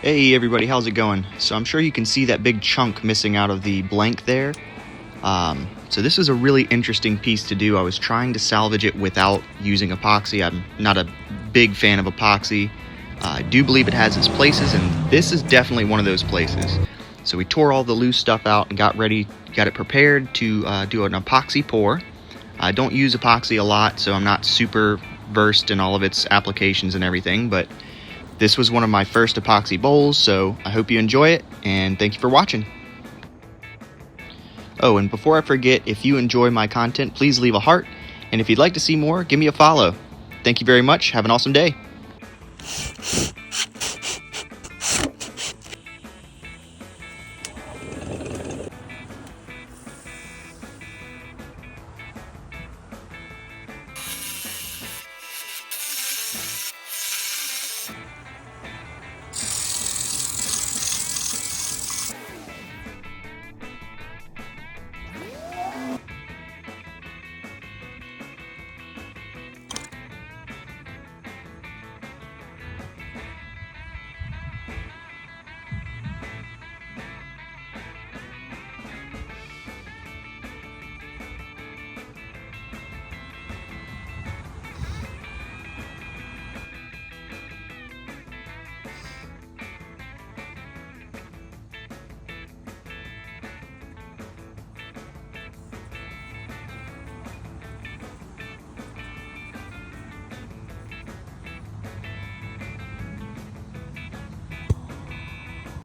Hey everybody, how's it going? So I'm sure you can see that big chunk missing out of the blank there. So this is a really interesting piece to do. I was trying to salvage it without using epoxy. I'm not a big fan of epoxy. I do believe it has its places, and this is definitely one of those places. So we tore all the loose stuff out and got it prepared to do an epoxy pour. I don't use epoxy a lot, so I'm not super versed in all of its applications and everything, but this was one of my first epoxy bowls, so I hope you enjoy it, and thank you for watching. Oh, and before I forget, if you enjoy my content, please leave a heart, and if you'd like to see more, give me a follow. Thank you very much. Have an awesome day.